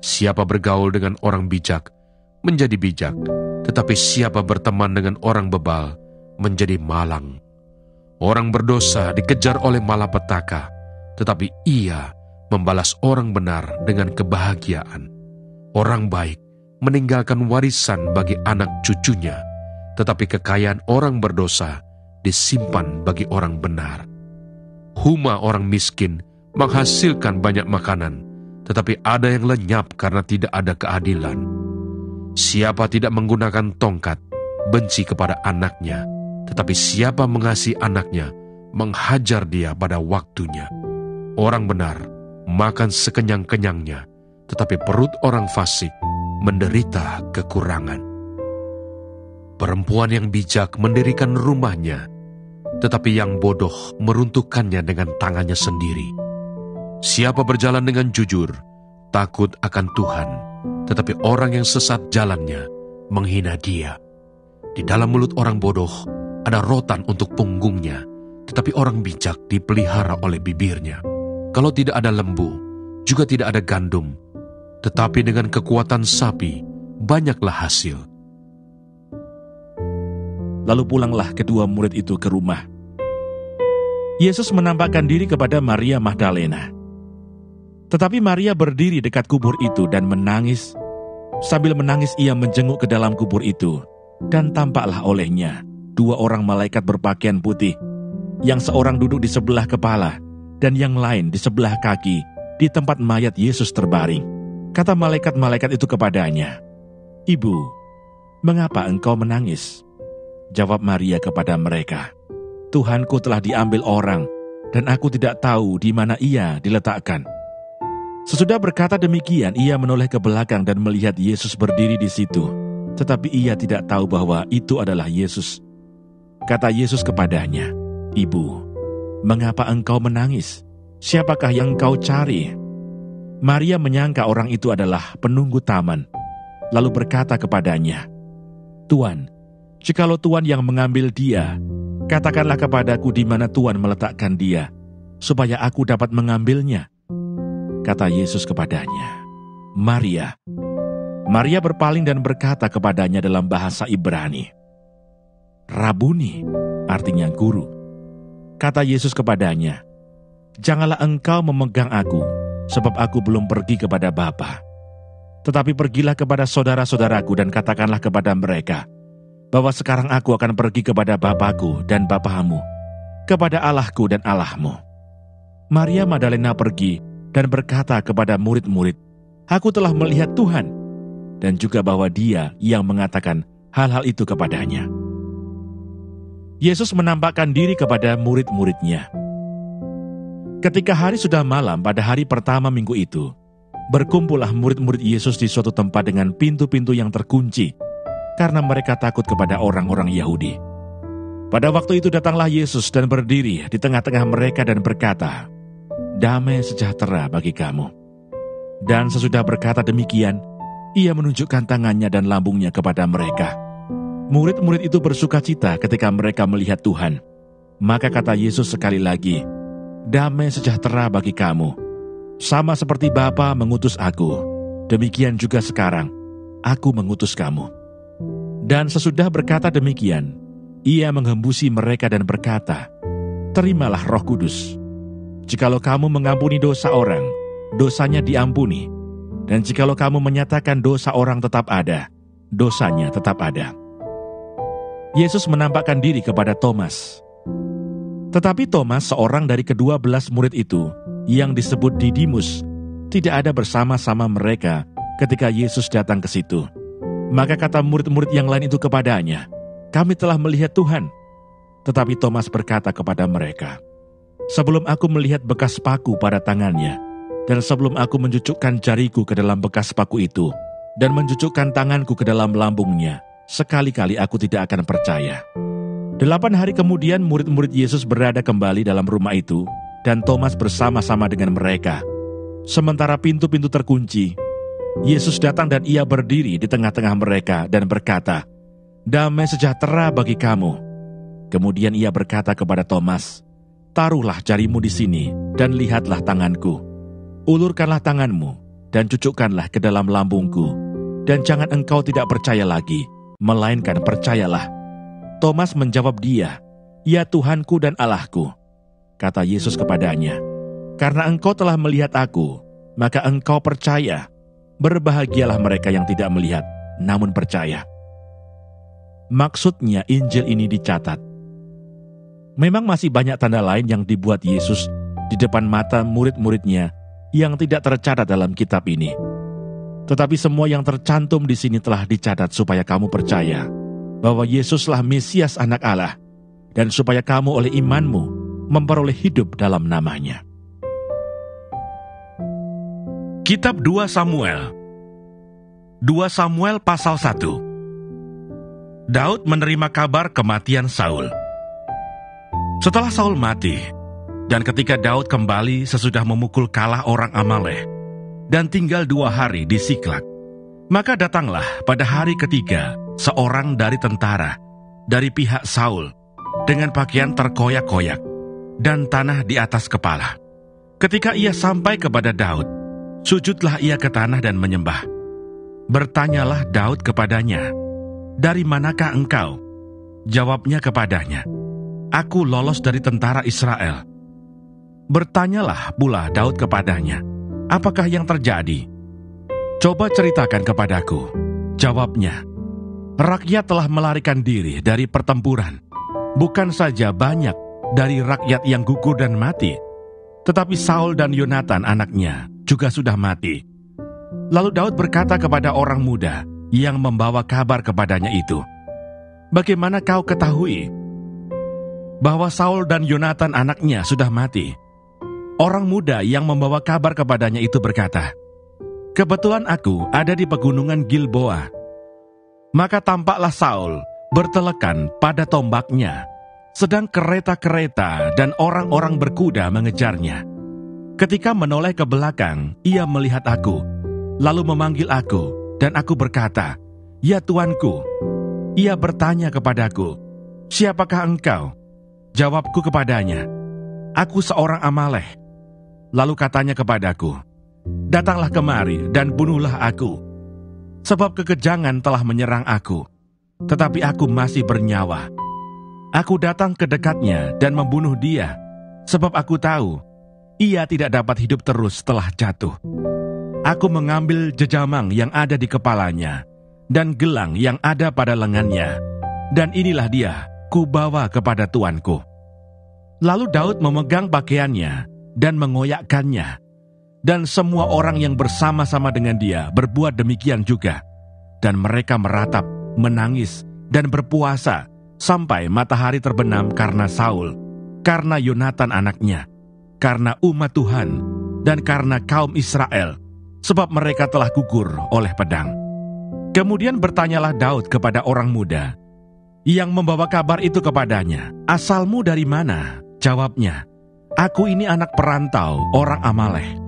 Siapa bergaul dengan orang bijak menjadi bijak, tetapi siapa berteman dengan orang bebal menjadi malang. Orang berdosa dikejar oleh malapetaka, tetapi ia membalas orang benar dengan kebahagiaan. Orang baik meninggalkan warisan bagi anak cucunya, tetapi kekayaan orang berdosa disimpan bagi orang benar. Huma orang miskin menghasilkan banyak makanan, tetapi ada yang lenyap karena tidak ada keadilan. Siapa tidak menggunakan tongkat, benci kepada anaknya, tetapi siapa mengasihi anaknya, menghajar dia pada waktunya. Orang benar makan sekenyang-kenyangnya, tetapi perut orang fasik menderita kekurangan. Perempuan yang bijak mendirikan rumahnya, tetapi yang bodoh meruntuhkannya dengan tangannya sendiri. Siapa berjalan dengan jujur, takut akan Tuhan, tetapi orang yang sesat jalannya menghina dia. Di dalam mulut orang bodoh ada rotan untuk punggungnya, tetapi orang bijak dipelihara oleh bibirnya. Kalau tidak ada lembu, juga tidak ada gandum, tetapi dengan kekuatan sapi, banyaklah hasil. Lalu pulanglah kedua murid itu ke rumah. Yesus menampakkan diri kepada Maria Magdalena. Tetapi Maria berdiri dekat kubur itu dan menangis. Sambil menangis ia menjenguk ke dalam kubur itu, dan tampaklah olehnya dua orang malaikat berpakaian putih, yang seorang duduk di sebelah kepala dan yang lain di sebelah kaki di tempat mayat Yesus terbaring. Kata malaikat-malaikat itu kepadanya, "Ibu, mengapa engkau menangis?" Jawab Maria kepada mereka, "Tuhanku telah diambil orang, dan aku tidak tahu di mana ia diletakkan." Sesudah berkata demikian, ia menoleh ke belakang dan melihat Yesus berdiri di situ. Tetapi ia tidak tahu bahwa itu adalah Yesus. Kata Yesus kepadanya, "Ibu, mengapa engkau menangis? Siapakah yang engkau cari?" Maria menyangka orang itu adalah penunggu taman, lalu berkata kepadanya, "Tuan, jikalau Tuan yang mengambil dia, katakanlah kepadaku di mana Tuan meletakkan dia, supaya aku dapat mengambilnya." Kata Yesus kepadanya, "Maria." Maria berpaling dan berkata kepadanya dalam bahasa Ibrani, "Rabuni," artinya guru. Kata Yesus kepadanya, "Janganlah engkau memegang aku, sebab aku belum pergi kepada Bapa. Tetapi pergilah kepada saudara-saudaraku dan katakanlah kepada mereka, bahwa sekarang aku akan pergi kepada Bapakku dan Bapamu, kepada Allahku dan Allahmu." Maria Magdalena pergi dan berkata kepada murid-murid, "Aku telah melihat Tuhan," dan juga bahwa Dia yang mengatakan hal-hal itu kepadanya. Yesus menampakkan diri kepada murid-muridnya. Ketika hari sudah malam pada hari pertama minggu itu, berkumpullah murid-murid Yesus di suatu tempat dengan pintu-pintu yang terkunci, karena mereka takut kepada orang-orang Yahudi. Pada waktu itu datanglah Yesus dan berdiri di tengah-tengah mereka dan berkata, "Damai sejahtera bagi kamu." Dan sesudah berkata demikian, ia menunjukkan tangannya dan lambungnya kepada mereka. Murid-murid itu bersukacita ketika mereka melihat Tuhan. Maka kata Yesus sekali lagi, "Damai sejahtera bagi kamu. Sama seperti Bapa mengutus aku, demikian juga sekarang aku mengutus kamu." Dan sesudah berkata demikian, ia menghembusi mereka dan berkata, "Terimalah Roh Kudus. Jikalau kamu mengampuni dosa orang, dosanya diampuni. Dan jikalau kamu menyatakan dosa orang tetap ada, dosanya tetap ada." Yesus menampakkan diri kepada Thomas. Tetapi Thomas, seorang dari ke-12 murid itu, yang disebut Didimus, tidak ada bersama-sama mereka ketika Yesus datang ke situ. Maka kata murid-murid yang lain itu kepadanya, "Kami telah melihat Tuhan." Tetapi Thomas berkata kepada mereka, "Sebelum aku melihat bekas paku pada tangannya, dan sebelum aku mencucukkan jariku ke dalam bekas paku itu, dan mencucukkan tanganku ke dalam lambungnya, sekali-kali aku tidak akan percaya." 8 hari kemudian murid-murid Yesus berada kembali dalam rumah itu, dan Thomas bersama-sama dengan mereka. Sementara pintu-pintu terkunci, Yesus datang dan ia berdiri di tengah-tengah mereka dan berkata, "Damai sejahtera bagi kamu." Kemudian ia berkata kepada Thomas, "Taruhlah jarimu di sini dan lihatlah tanganku, ulurkanlah tanganmu dan cucukkanlah ke dalam lambungku, dan jangan engkau tidak percaya lagi, melainkan percayalah." Thomas menjawab dia, "Ya Tuhanku dan Allahku." Kata Yesus kepadanya, "Karena engkau telah melihat aku, maka engkau percaya. Berbahagialah mereka yang tidak melihat, namun percaya." Maksudnya Injil ini dicatat. Memang masih banyak tanda lain yang dibuat Yesus di depan mata murid-muridnya yang tidak tercatat dalam kitab ini. Tetapi semua yang tercantum di sini telah dicatat supaya kamu percaya bahwa Yesuslah Mesias Anak Allah, dan supaya kamu oleh imanmu memperoleh hidup dalam namanya. Kitab 2 Samuel. 2 Samuel pasal 1. Daud menerima kabar kematian Saul. Setelah Saul mati, dan ketika Daud kembali sesudah memukul kalah orang Amalek, dan tinggal 2 hari di Siklak, maka datanglah pada hari ketiga seorang dari tentara dari pihak Saul dengan pakaian terkoyak-koyak dan tanah di atas kepala. Ketika ia sampai kepada Daud, sujudlah ia ke tanah dan menyembah. Bertanyalah Daud kepadanya, "Dari manakah engkau?" Jawabnya kepadanya, "Aku lolos dari tentara Israel." Bertanyalah pula Daud kepadanya, "Apakah yang terjadi? Coba ceritakan kepadaku." Jawabnya, "Rakyat telah melarikan diri dari pertempuran. Bukan saja banyak dari rakyat yang gugur dan mati, tetapi Saul dan Yonatan anaknya juga sudah mati." Lalu Daud berkata kepada orang muda yang membawa kabar kepadanya itu, "Bagaimana kau ketahui bahwa Saul dan Yonatan anaknya sudah mati?" Orang muda yang membawa kabar kepadanya itu berkata, "Kebetulan aku ada di pegunungan Gilboa." Maka tampaklah Saul bertelekan pada tombaknya, sedang kereta-kereta dan orang-orang berkuda mengejarnya. Ketika menoleh ke belakang, ia melihat aku, lalu memanggil aku, dan aku berkata, "Ya Tuanku." Ia bertanya kepadaku, "Siapakah engkau?" Jawabku kepadanya, "Aku seorang Amalek." Lalu katanya kepadaku, "Datanglah kemari dan bunuhlah aku, sebab kekejangan telah menyerang aku, tetapi aku masih bernyawa." Aku datang ke dekatnya dan membunuh dia, sebab aku tahu ia tidak dapat hidup terus setelah jatuh. Aku mengambil jejamang yang ada di kepalanya dan gelang yang ada pada lengannya, dan inilah dia kubawa kepada tuanku. Lalu Daud memegang pakaiannya dan mengoyakkannya, dan semua orang yang bersama-sama dengan dia berbuat demikian juga, dan mereka meratap, menangis, dan berpuasa sampai matahari terbenam karena Saul, karena Yonatan anaknya, karena umat Tuhan, dan karena kaum Israel, sebab mereka telah gugur oleh pedang. Kemudian bertanyalah Daud kepada orang muda yang membawa kabar itu kepadanya, "Asalmu dari mana?" Jawabnya, "Aku ini anak perantau orang Amalek."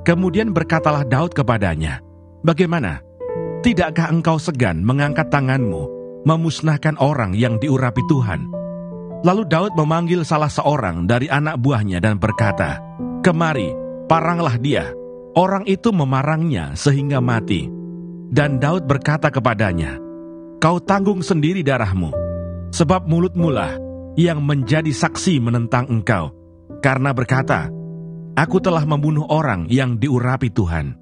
Kemudian berkatalah Daud kepadanya, "Bagaimana? Tidakkah engkau segan mengangkat tanganmu memusnahkan orang yang diurapi Tuhan?" Lalu Daud memanggil salah seorang dari anak buahnya dan berkata, "Kemari, paranglah dia." Orang itu memarangnya sehingga mati. Dan Daud berkata kepadanya, "Kau tanggung sendiri darahmu, sebab mulutmu lah yang menjadi saksi menentang engkau, karena berkata, 'Aku telah membunuh orang yang diurapi Tuhan.'"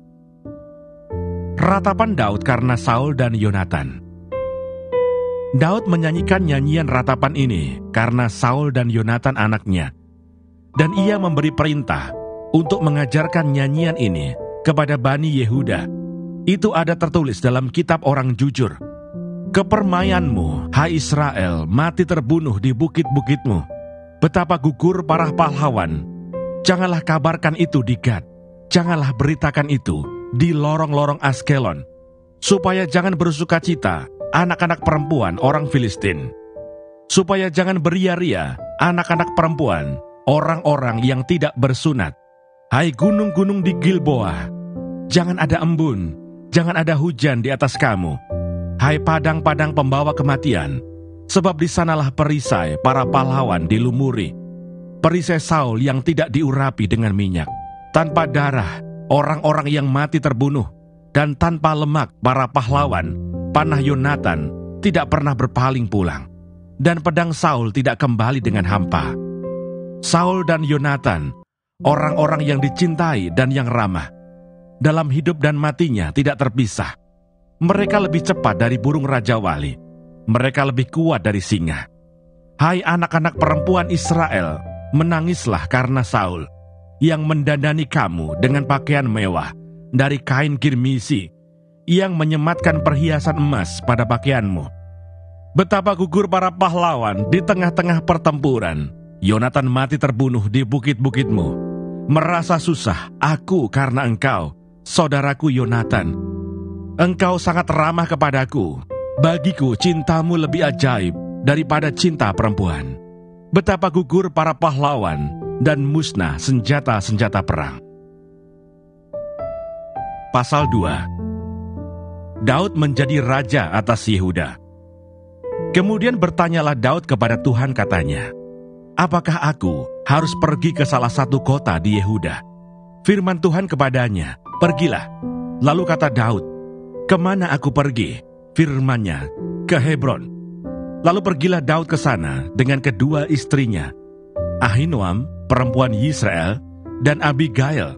Ratapan Daud karena Saul dan Yonatan. Daud menyanyikan nyanyian ratapan ini karena Saul dan Yonatan anaknya, dan ia memberi perintah untuk mengajarkan nyanyian ini kepada Bani Yehuda. Itu ada tertulis dalam kitab orang jujur. "Kepermayanmu, hai Israel, mati terbunuh di bukit-bukitmu. Betapa gugur para pahlawan. Janganlah kabarkan itu di Gad. Janganlah beritakan itu di lorong-lorong Askelon. Supaya jangan bersukacita anak-anak perempuan orang Filistin. Supaya jangan beria-ria anak-anak perempuan orang-orang yang tidak bersunat. Hai gunung-gunung di Gilboa, jangan ada embun, jangan ada hujan di atas kamu. Hai padang-padang pembawa kematian, sebab di sanalah perisai para pahlawan dilumuri. Perisai Saul yang tidak diurapi dengan minyak, tanpa darah orang-orang yang mati terbunuh, dan tanpa lemak para pahlawan, panah Yonatan tidak pernah berpaling pulang, dan pedang Saul tidak kembali dengan hampa. Saul dan Yonatan, orang-orang yang dicintai dan yang ramah, dalam hidup dan matinya tidak terpisah. Mereka lebih cepat dari burung Raja Wali, mereka lebih kuat dari singa. Hai anak-anak perempuan Israel, menangislah karena Saul, yang mendandani kamu dengan pakaian mewah dari kain kirmisi, yang menyematkan perhiasan emas pada pakaianmu. Betapa gugur para pahlawan di tengah-tengah pertempuran. Yonatan mati terbunuh di bukit-bukitmu. Merasa susah aku karena engkau, saudaraku Yonatan. Engkau sangat ramah kepadaku. Bagiku cintamu lebih ajaib daripada cinta perempuan. Betapa gugur para pahlawan dan musnah senjata-senjata perang. Pasal 2. Daud menjadi raja atas Yehuda. Kemudian bertanyalah Daud kepada Tuhan, katanya, apakah aku harus pergi ke salah satu kota di Yehuda? Firman Tuhan kepadanya, pergilah. Lalu kata Daud, kemana aku pergi? Firman-Nya, ke Hebron. Lalu pergilah Daud ke sana dengan kedua istrinya, Ahinoam, perempuan Yisrael, dan Abigail,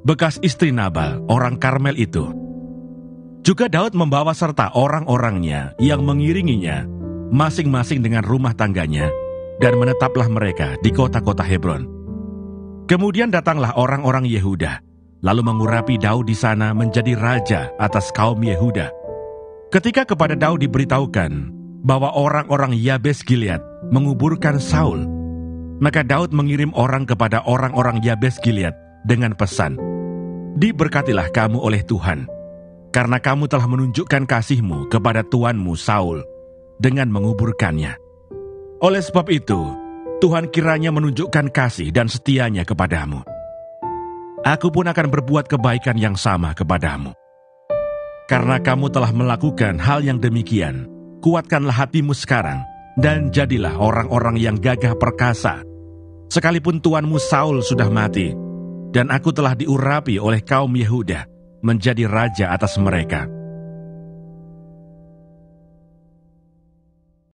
bekas istri Nabal, orang Karmel itu. Juga Daud membawa serta orang-orangnya yang mengiringinya, masing-masing dengan rumah tangganya, dan menetaplah mereka di kota-kota Hebron. Kemudian datanglah orang-orang Yehuda, lalu mengurapi Daud di sana menjadi raja atas kaum Yehuda. Ketika kepada Daud diberitahukan bahwa orang-orang Yabes Gilead menguburkan Saul, maka Daud mengirim orang kepada orang-orang Yabes Gilead dengan pesan, diberkatilah kamu oleh Tuhan, karena kamu telah menunjukkan kasih-Mu kepada tuanmu Saul dengan menguburkannya. Oleh sebab itu, Tuhan kiranya menunjukkan kasih dan setianya kepadamu. Aku pun akan berbuat kebaikan yang sama kepadamu. Karena kamu telah melakukan hal yang demikian, kuatkanlah hatimu sekarang, dan jadilah orang-orang yang gagah perkasa. Sekalipun tuanmu Saul sudah mati, dan aku telah diurapi oleh kaum Yehuda menjadi raja atas mereka.